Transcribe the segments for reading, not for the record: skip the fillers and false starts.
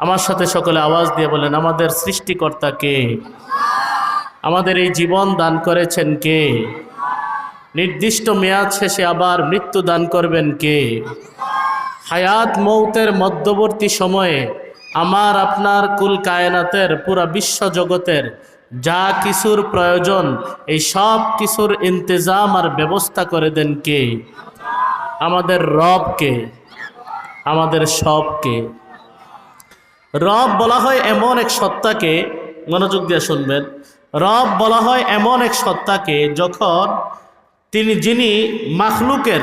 আমার সাথে সকলে আওয়াজ দিয়ে বলেন, আমাদের সৃষ্টিকর্তা কে? আমাদের এই জীবন দান করেছেন কে? নির্দিষ্ট মেয়াদ শেষে আবার মৃত্যু দান করবেন কে? হায়াত মৌতের মধ্যবর্তী সময়ে আমার আপনার কুল কায়নাতের পুরা বিশ্ব জগতের যা কিছুর প্রয়োজন এই সব কিছুর ইন্তজাম আর ব্যবস্থা করে দেন কে? আমাদের রব কে? আমাদের সব কে? রব বলা হয় এমন এক সত্তাকে, মনোযোগ দিয়ে শুনবেন, রব বলা হয় এমন এক সত্তাকে যখন যিনি মাখলুকের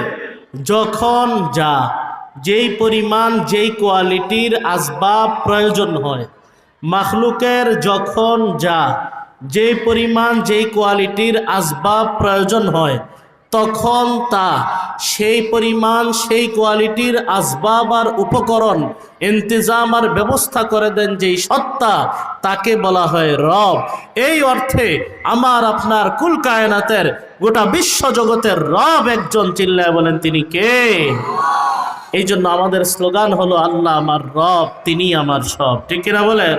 যখন যা যেই পরিমাণ যেই কোয়ালিটির আসবাব প্রয়োজন হয়, মাখলুকের যখন যা যেই পরিমাণ যেই কোয়ালিটির আসবাব প্রয়োজন হয় তখন তা সেই পরিমাণ সেই কোয়ালিটির আসবাব আর উপকরণ ইন্তজাম আর ব্যবস্থা করে দেন যেই সত্তা, তাকে বলা হয় রব। এই অর্থে আমার আপনার কুল কায়নাতের গোটা বিশ্ব জগতের রব একজন, চিল্লায় বলেন তিনি কে? এই জন্য আমাদের স্লোগান হলো আল্লাহ আমার রব, তিনি আমার সব। ঠিক কিনা বলেন?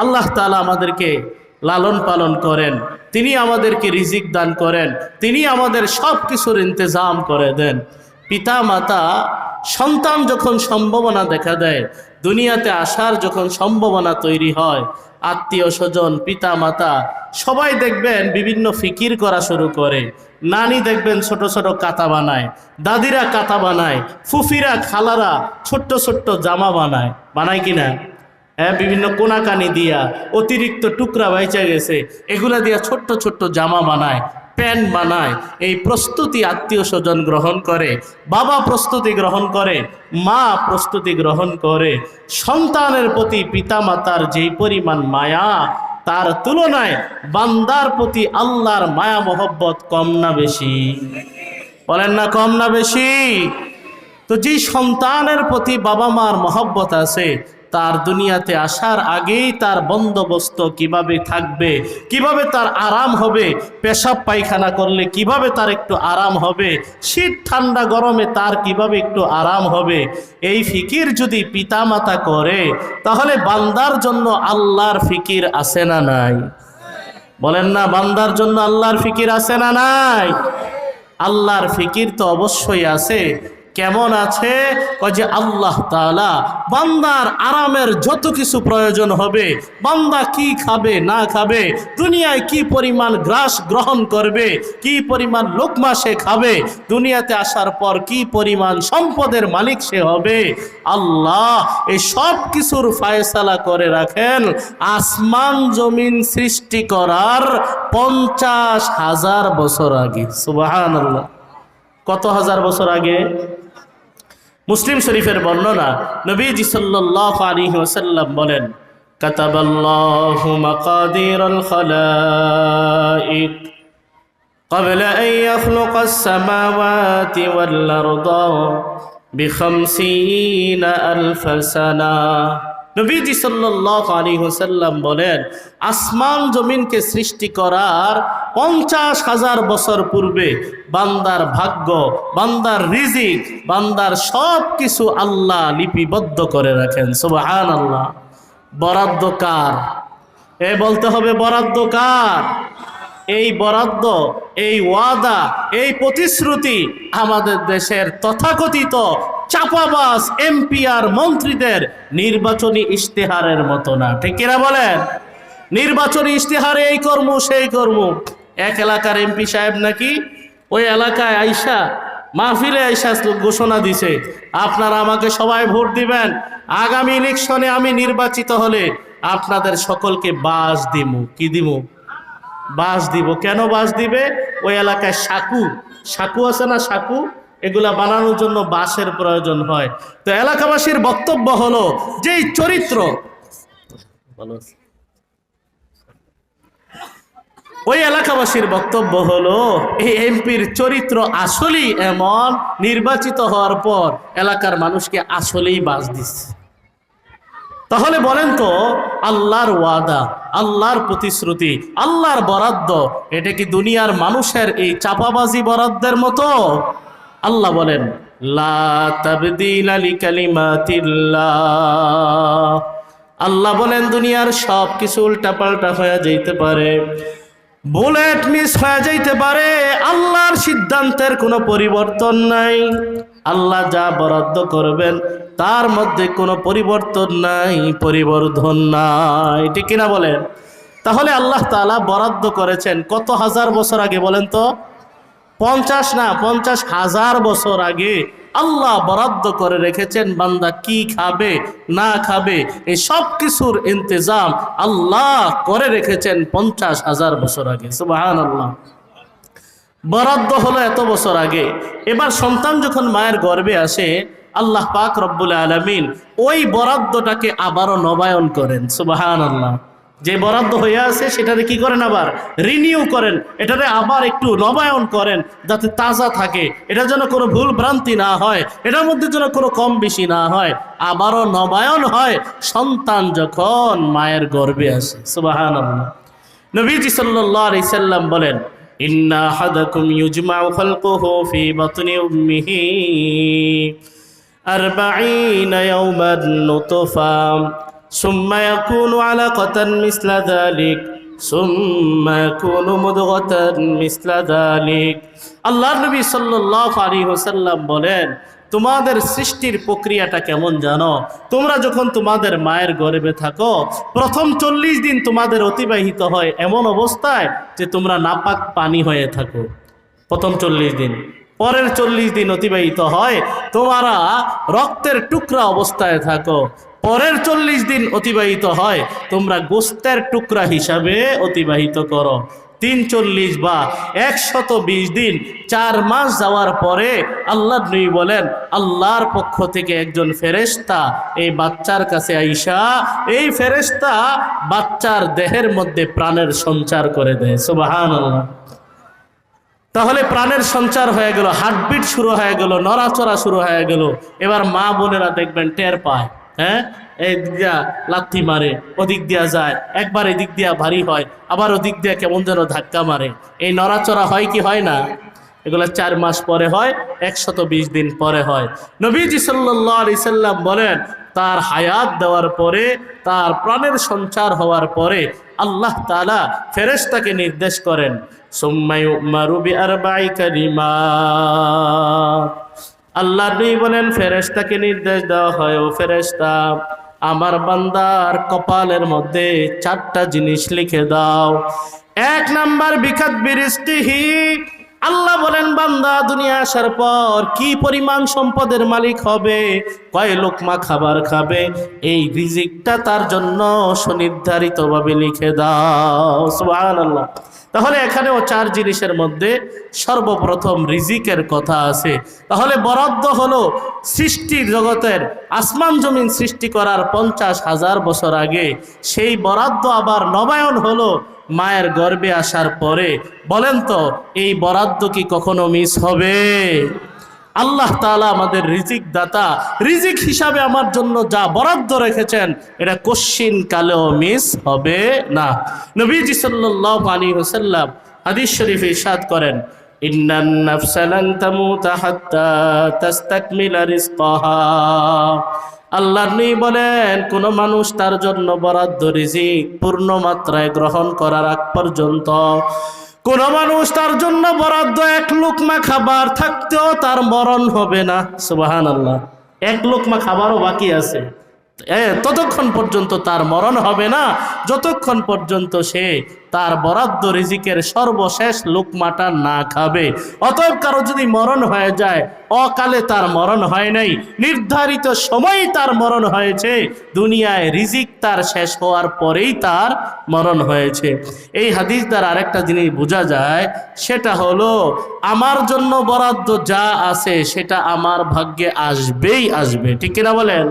আল্লাহ তাআলা আমাদেরকে লালন পালন করেন, তিনি আমাদেরকে রিজিক দান করেন, তিনি আমাদের সব কিছুর ইন্তজাম করে দেন। পিতা মাতা সন্তান যখন সম্ভাবনা দেখা দেয়, দুনিয়াতে আসার যখন সম্ভাবনা তৈরি হয়, আত্মীয় স্বজন পিতা মাতা সবাই দেখবেন বিভিন্ন ফিকির করা শুরু করে। নানি দেখবেন ছোট ছোট কাঁথা বানায়, দাদিরা কাঁথা বানায়, ফুফিরা খালারা ছোট্ট ছোট্ট জামা বানায়, বানায় কিনা? হ্যাঁ, বিভিন্ন কোনাকানি দিয়া অতিরিক্ত টুকরা বাইচা গেছে এগুলা দিয়া ছোট্ট ছোট্ট জামা বানায়, প্যান্ট বানায়। এই প্রস্তুতি আত্মীয় স্বজন গ্রহণ করে, বাবা প্রস্তুতি গ্রহণ করে, মা প্রস্তুতি গ্রহণ করে। সন্তানের প্রতি পিতামাতার যেই পরিমাণ মায়া, তার তুলনায় বান্দার প্রতি আল্লাহর মায়া মহব্বত কম না বেশি? বলেন না, কম না বেশি? তো যেই সন্তানের প্রতি বাবা মার মহব্বত আছে, তার দুনিয়াতে আসার আগেই তার বন্দোবস্ত কিভাবে থাকবে, কিভাবে তার আরাম হবে, পেশাব পায়খানা করলে কিভাবে তার একটু আরাম হবে, শীত ঠান্ডা গরমে তার কিভাবে একটু আরাম হবে, এই ফিকির যদি পিতামাতা করে, তাহলে বান্দার জন্য আল্লাহর ফিকির আছে না নাই? বলেন না, বান্দার জন্য আল্লাহর ফিকির আছে না নাই? আল্লাহর ফিকির তো অবশ্যই আছে। কেমন আছে? যে আল্লাহ তাআলা বান্দার আরামের যত কিছু প্রয়োজন হবে, বান্দা কি খাবে না খাবে, দুনিয়ায় কি পরিমাণ গ্রাস গ্রহণ করবে, কি পরিমাণ লোকমা সে খাবে, দুনিয়াতে আসার পর কি পরিমাণ সম্পদের মালিক সে হবে, আল্লাহ এই সব কিছুর ফায়সালা করে রাখেন আসমান জমিন সৃষ্টি করার 50,000 বছর আগে। সুবহানাল্লাহ। কত হাজার বছর আগে? মুসলিম শরীফের বর্ণনা, নবীজি সাল্লাল্লাহু আলাইহি ওয়াসাল্লাম বলেন, কাতাবাল্লাহু মাকাদিরাল খালাইক ক্বাবলা আন ইয়াখলুকাস সামাওয়াতি ওয়াল আরদা ব50,000 সানা। নবীজি সাল্লাল্লাহু আলাইহি ওয়াসাল্লাম বলেন, আসমান জমিনকে সৃষ্টি করার 50,000 বছর পূর্বে বান্দার ভাগ্য, বান্দার রিজিক, বান্দার সব কিছু আল্লাহ লিপিবদ্ধ করে রাখেন। সুবহানাল্লাহ। বরাদ্দ কার? বলতে হবে বরাদ্দ কার? এই বরাদ্দ, এই ওয়াদা, এই প্রতিশ্রুতি আমাদের দেশের তথাকথিত চাপাবাজ এমপি আর মন্ত্রীদের নির্বাচনী ইশতেহারের মতো না। ঠিক কিনা বলেন? নির্বাচনী ইশতেহারে এই কর্ম সেই কর্ম। এক এলাকার এমপি সাহেব নাকি ওই এলাকায় আইসা মাহফিলে আইসা ঘোষণা দিছে, আপনারা আমাকে সবাই ভোট দিবেন, আগামী ইলেকশনে আমি নির্বাচিত হলে আপনাদের সকলকে বাস দিমু। কি দিমু? বাস দিব। কেন বাস দিবে? ওই এলাকায় সাকু আছে না, সাকু, এগুলা বানানোর জন্য বাঁশের প্রয়োজন হয়। তো এলাকাবাসীর বক্তব্য হলো যে এই চরিত্র, ওই এলাকাবাসীর বক্তব্য হলো এই এমপির চরিত্র আসলেই এমন, নির্বাচিত হওয়ার পর এলাকার মানুষকে আসলেই বাস দিচ্ছে। তাহলে বলেন তো, আল্লাহর ওয়াদা, আল্লাহর প্রতিশ্রুতি, আল্লাহর বরাদ্দ, এটা কি দুনিয়ার মানুষের এই চাপাবাজি বরাদ্দের মতো? আল্লাহ বলেন, লা তাবদীলা লিকালিমাতিল্লাহ আল্লাহ বলেন দুনিয়ার সব কিছু উল্টাপাল্টা হয়ে যেতে পারে, বুলেট মিস হয়ে যাইতে পারে, আল্লাহর সিদ্ধান্তের কোনো পরিবর্তন নাই। আল্লাহ যা বরাদ্দ করবেন তার মধ্যে কোনো পরিবর্তন নাই, পরিবর্ধন নাই, ঠিক কিনা বলেন? তাহলে আল্লাহ তাআলা বরাদ্দ করেছেন কত হাজার বছর আগে বলেন তো? 50 না, 50,000 বছর আগে আল্লাহ বরাদ্দ করে রেখেছেন বান্দা কি খাবে না খাবে, এই সব কিছুর ইন্তজাম আল্লাহ করে রেখেছেন 50,000 বছর আগে। সুবহানাল্লাহ। বরাদ্দ হলো এত বছর আগে। এবার সন্তান যখন মায়ের গর্ভে আসে, আল্লাহ পাক রব্বুল আলামিন ওই বরাদ্দটাকে আবারও নবায়ন করেন। সুবহানাল্লাহ। যে বরাদ্দ হয়ে আছে সেটারে কি করেন? আবার রিনিউ করেন, এটারে আবার একটু নবায়ন করেন যাতে তাজা থাকে, এটা যেন কোনো ভুল ভ্রান্তি না হয়, এটার মধ্যে যেন কোনো কম বেশি না হয়, আবারও নবায়ন হয় সন্তান যখন মায়ের গর্ভে আসে। সুবহানাল্লাহ। নবীজি সাল্লাল্লাহু আলাইহি সাল্লাম বলেন, ইন্না আহাদাকুম ইউজমাউ খালকুহু ফি বাতনি উম্মিহি 40 ইয়াওমান নুতফা সুম্মা ইয়াকুনু আলাকাতান মিসলা যালিক সুম্মা ইয়াকুনু মুদগাতান মিসলা যালিক। আল্লাহর নবী সাল্লাল্লাহু আলাইহি ওয়াসাল্লাম বলেন, তোমাদের সৃষ্টির প্রক্রিয়াটা কেমন জানো? তোমরা যখন তোমাদের মায়ের গর্ভে থাকো, প্রথম 40 দিন তোমাদের অতিবাহিত হয় এমন অবস্থায় যে তোমরা নাপাক পানি হয়ে থাকো, প্রথম 40 দিন। পরের 40 দিন অতিবাহিত হয় তোমরা রক্তের টুকরা অবস্থায় থাকো। পরের 40 দিন অতিবাহিত হয় তোমরা গোস্তের টুকরা হিসাবে অতিবাহিত করো। 340 বা 120 দিন, 4 মাস যাওয়ার পরে আল্লাহর নবী বলেন, আল্লাহর পক্ষ থেকে একজন ফেরেশতা এই বাচ্চার কাছে আইসা, এই ফেরেশতা বাচ্চার দেহের মধ্যে প্রাণের সঞ্চার করে দেয়। সুবহানাল্লাহ। তাহলে প্রাণের সঞ্চার হয়ে গেল, হার্টবিট শুরু হয়ে গেল, নড়াচড়া শুরু হয়ে গেল। এবার মা বোনেরা দেখবেন টের পায়, হ্যাঁ, এই দিক দিয়া লাথি মারে, ওদিক দিয়া যায়, একবার এদিক দিয়া ভারী হয়, আবার ওদিক দিয়া কেমন যেন ধাক্কা মারে। এই নড়াচড়া হয় কি হয় না? এগুলো 4 মাস পরে হয়, 120 দিন পরে হয়। নবীজি সাল্লাল্লাহু আলাইহি সাল্লাম বলেন, তার হায়াত দেওয়ার পরে, তার প্রাণের সঞ্চার হওয়ার পরে আল্লাহ তাআলা ফেরেশতাকে নির্দেশ করেন, সুম্মা ইউমারু বিআরবা'i কালিমাত। আল্লাহ নবী বলেন, ফেরেশতাকে নির্দেশ দেওয়া হয়, ও ফেরেশতা, আমার বান্দার কপালের মধ্যে 4টা জিনিস লিখে দাও। 1 নাম্বার বিকাতবি রিজকিহি। আল্লাহ বলেন, বান্দা দুনিয়া আসার পর কি পরিমাণ সম্পদের মালিক হবে, কয় লোকমা খাবার খাবে, এই রিজিকটা তার জন্য সুনির্ধারিতভাবে লিখে দাও। সুবহানাল্লাহ। তাহলে এখানেও 4 জিনিসের মধ্যে সর্বপ্রথম রিজিকের কথা আছে। তাহলে বরাদ্দ হলো সৃষ্টির জগতের, আসমান জমিন সৃষ্টি করার 50,000 বছর আগে। সেই বরাদ্দ আবার নবায়ন হলো মায়ের গর্ভে আসার পরে। বলেন তো, এই বরাদ্দ কি কখনো মিস হবে? আল্লাহ তাআলা আমাদের রিজিক দাতা, রিজিক হিসাবে আমার জন্য যা বরাদ্দ রেখেছেন এটা কোশ্চিন কালেও মিস হবে না। নবীজি সাল্লাল্লাহু আলাইহি ওয়াসাল্লাম হাদিস শরীফে ইরশাদ করেন, ইন্নান নাফসা লান তামুতা হাত্তা তাস্তাকমিলা রিজকাহা। আল্লাহর নবী বলেন, কোন মানুষ তার জন্য বরাদ্দ রিজিক পূর্ণ মাত্রায় গ্রহণ করার আগ পর্যন্ত, কোন মানুষ তার জন্য বরাদ্দ 1 লোকমা খাবার থাকতেও তার মরণ হবে না। সুবহানাল্লাহ। 1 লোকমা খাবারও বাকি আছে, ততক্ষণ পর্যন্ত তার মরণ হবে না, যতক্ষণ পর্যন্ত সে তার বরাদ্দ রিজিকের সর্বশেষ লোকমাটা না খাবে। অতএব কারো যদি মরণ হয়ে যায়, অকালে তার মরণ হয় নাই, নির্ধারিত সময়ে তার মরণ হয়েছে, দুনিয়ায় রিজিক তার শেষ হওয়ার পরেই তার মরণ হয়েছে। এই হাদিস দ্বারা আরেকটা জিনিস বোঝা যায়, সেটা হলো আমার জন্য বরাদ্দ যা আছে সেটা আমার ভাগ্যে আসবেই আসবে, ঠিক কিনা বলেন?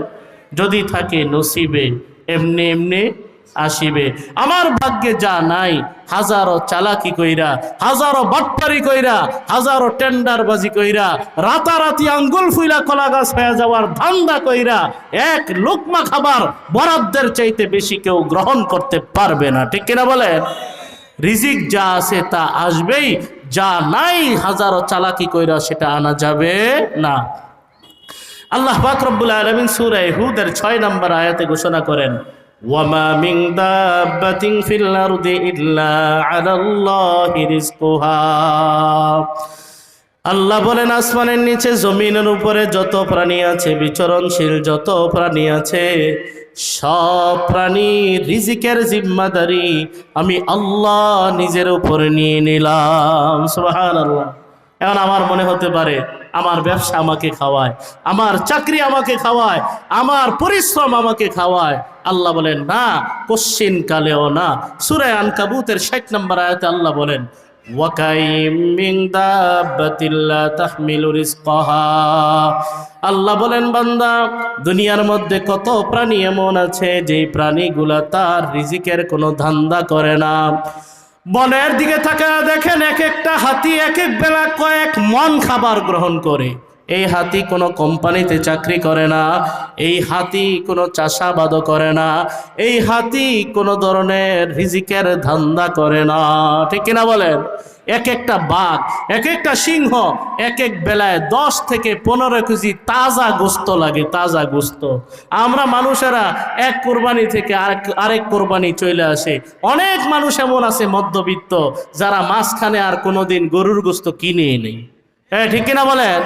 যদি থাকে নসিবে এমনি এমনি আসিবে। আমার ভাগ্যে যা নাই, হাজারো চালাকি কইরা, হাজারো বাটপারি কইরা, হাজারো টেন্ডারবাজি কইরা, রাতারাতি আঙ্গুল ফুইলা কলা গাছ হয়ে যাওয়ার ধান্দা কইরা 1 লোকমা খাবার বরাদ্দের চাইতে বেশি কেউ গ্রহণ করতে পারবে না, ঠিক কিনা বলেন? রিজিক যা আছে তা আসবেই, যা নাই হাজারো চালাকি কইরা সেটা আনা যাবে না। আল্লাহ পাক রব্বুল আলামিন সূরা হুদের 6 নম্বর আয়াতে ঘোষণা করেন, ওয়ামা মিন দাব্বাতিন ফিল আরদি ইল্লা আলাল্লাহি রিজকুহা। আল্লাহ বলেন, আসমানের নিচে জমিনের উপরে যত প্রাণী আছে, বিচরণশীল যত প্রাণী আছে, সব প্রাণী রিজিকের জিম্মাদারি আমি আল্লাহ নিজের উপরে নিয়ে নিলাম। সুবহানাল্লাহ। এখন আমার মনে হতে পারে আমার ব্যবসা আমাকে খাওয়ায়, আমার চাকরি আমাকে খাওয়ায়, আমার পরিশ্রম আমাকে খাওয়ায়। আল্লাহ বলেন না, কোশ্চিন কালেও না। সূরা আনকাবুতের 60 নম্বর আয়াতে আল্লাহ বলেন, ওয়াকাইম মিন দাব্বাতিন লা তাহমিলু রিজকাহা। আল্লাহ বলেন, বান্দা, দুনিয়ার মধ্যে কত প্রাণী এমন আছে যেই প্রাণীগুলা তার রিজিকের কোনো ধান্দা করে না। বনের দিকে তাকায় দেখেন, এক একটা হাতি এক এক বেলা কয়েক মন খাবার গ্রহণ করে। এই হাতি কোনো কোম্পানিতে চাকরি করে না, এই হাতি কোনো চাষাবাদও করে না, এই হাতি কোনো ধরনের রিজিকের ধান্দা করে না। ঠিক কিনা বলেন? এক একটা বাঘ, এক একটা সিংহ এক এক বেলায় 10 থেকে 15 কেজি তাজা গোস্ত লাগে, তাজা গোস্ত। আমরা মানুষেরা এক কোরবানি থেকে আরেক কোরবানি চলে আসে। অনেক মানুষ এমন আছে মধ্যবিত্ত, যারা মাঝখানে আর কোনোদিন গরুর গোস্ত কিনে নেই। হ্যাঁ, ঠিক কিনা বলেন?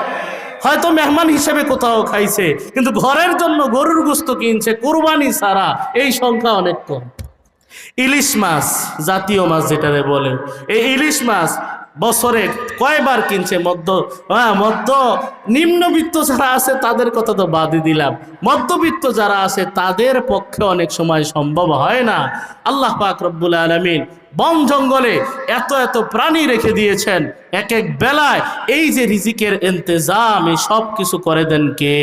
হয়তো মেহমান হিসেবে কোথাও খাইছে, কিন্তু ঘরের জন্য গরুর গোস্ত কিনছে কোরবানি ছাড়া। এই সংখ্যা অনেক কম। ইলিশ মাছ, জাতীয় মাছ যেটারে বলে, এই ইলিশ মাছ বছরে কয়বার কিনছে? মধ্য নিম্নবিত্ত যারা আছে তাদের কথা তো বাদই দিলাম, মধ্যবিত্ত যারা আছে তাদের পক্ষে অনেক সময় সম্ভব হয় না। আল্লাহ পাক রব্বুল আলামিন বন জঙ্গলে এত এত প্রাণী রেখে দিয়েছেন, এক এক বেলায় এই যে রিজিকের ইন্তজাম, এই সব কিছু করে দেন কে?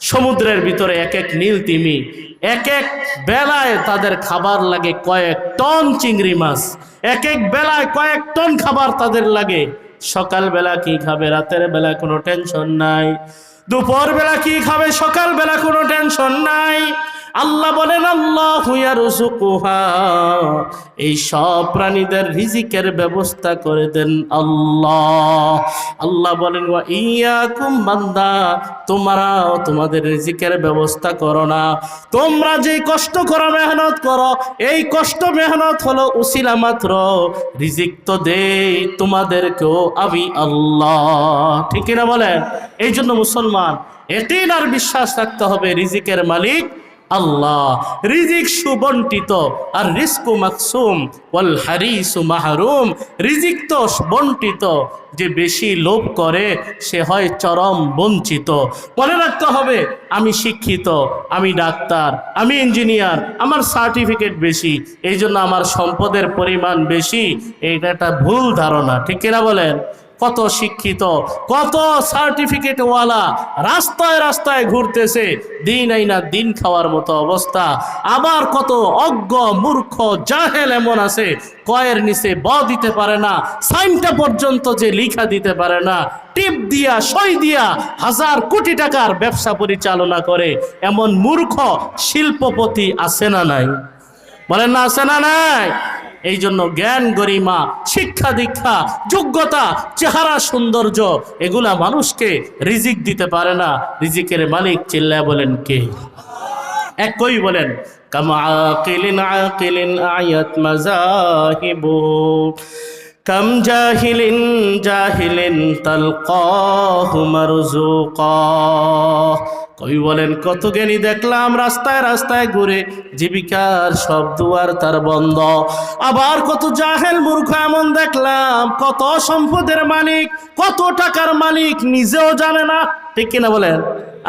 সমুদ্রের ভিতরে এক এক নীল তিমি, এক এক বেলায় তাদের খাবার লাগে কয়েক টন চিংড়ি মাছ, এক এক বেলায় কয়েক টন খাবার তাদের লাগে। সকাল বেলা কি খাবে, রাতের বেলা কোনো টেনশন নাই। দুপুর বেলা কি খাবে, সকাল বেলা কোনো টেনশন নাই। আল্লাহ বলেন, আল্লাহু ইয়ারযুকুহা, এই সব প্রাণীদের রিজিকের ব্যবস্থা করে দেন আল্লাহ। আল্লাহ বলেন, ওয়া ইয়াকুম বান্দা, তোমরাও তোমাদের রিজিকের ব্যবস্থা করো না। তোমরা যেই কষ্ট করো, মেহনত করো, এই কষ্ট মেহনত হলো উসিলা মাত্র, রিজিক তো দেই তোমাদেরকেও আমি আল্লাহ। ঠিক না বলেন? এই জন্য মুসলমান ইয়াকিন আর বিশ্বাস রাখতে হবে, রিজিকের মালিক আল্লাহ। রিজিক সুবন্টিত, আর রিজকু মাকসুম ওয়াল হারিসু মাহরুম। রিজিক তো বন্টিত, যে বেশি লোভ করে সে হয় চরম বঞ্চিত। মনে রাখতে হবে, আমি শিক্ষিত, আমি ডাক্তার, আমি ইঞ্জিনিয়ার, আমার সার্টিফিকেট বেশি, এই জন্য আমার সম্পদের পরিমাণ বেশি, এইটা একটা ভুল ধারণা। ঠিক কিনা বলেন? কত শিক্ষিত, কত সার্টিফিকেটওয়ালা রাস্তায় রাস্তায় ঘুরতেছে, দিন আইনা দিন খাওয়ার মতো অবস্থা। আবার কত অজ্ঞ মূর্খ জাহেল এমন আছে, কয়ের নিচে ব দিতে পারে না, সাইনটা পর্যন্ত যে লিখা দিতে পারে না, টিপ দিয়া সই দিয়া হাজার কোটি টাকার ব্যবসা পরিচালনা করে। এমন মূর্খ শিল্পপতি আছে না নাই? বলেন না, আছে না নাই? এই জন্য জ্ঞান, গরিমা, শিক্ষা দীক্ষা, যোগ্যতা, চেহারা, সৌন্দর্য, এগুলা মানুষকে রিজিক দিতে পারে না। রিজিকের মালিক চিল্লায় বলেন কে? একই বলেন, কামা আকিলিন আকিলিন আয়াত মাযাহিবু, কাম জাহিলিন জাহিলিন তালকাহু মারজুকা। কবি বলেন, কত জ্ঞানী দেখলাম রাস্তায় রাস্তায় ঘুরে, জীবিকার সব দুয়ার তার বন্ধ। আবার কত জাহেল মূর্খ এমন দেখলাম, কত সম্পদের মালিক, কত টাকার মালিক, নিজেও জানে না। ঠিক কিনা বলেন?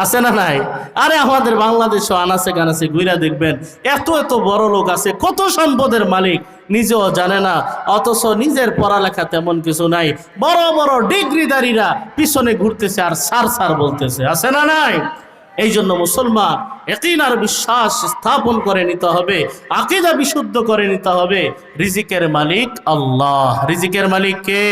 আছে না নাই? আরে আমাদের বাংলাদেশও আনাচে কানাচে ঘুরে দেখবেন, এত এত বড় লোক আছে, কত সম্পদের মালিক, নিজেও জানে না। অথচ নিজের পড়ালেখা তেমন কিছু নাই, বড় বড় ডিগ্রিদারীরা পিছনে ঘুরতেছে আর সার সার বলতেছে। আছে না নাই? এই জন্য মুসলমান ইয়াকিন আর বিশ্বাস স্থাপন করে নিতে হবে, আকীদা বিশুদ্ধ করে নিতে হবে। রিজিকের মালিক আল্লাহ। রিজিকের মালিক কে?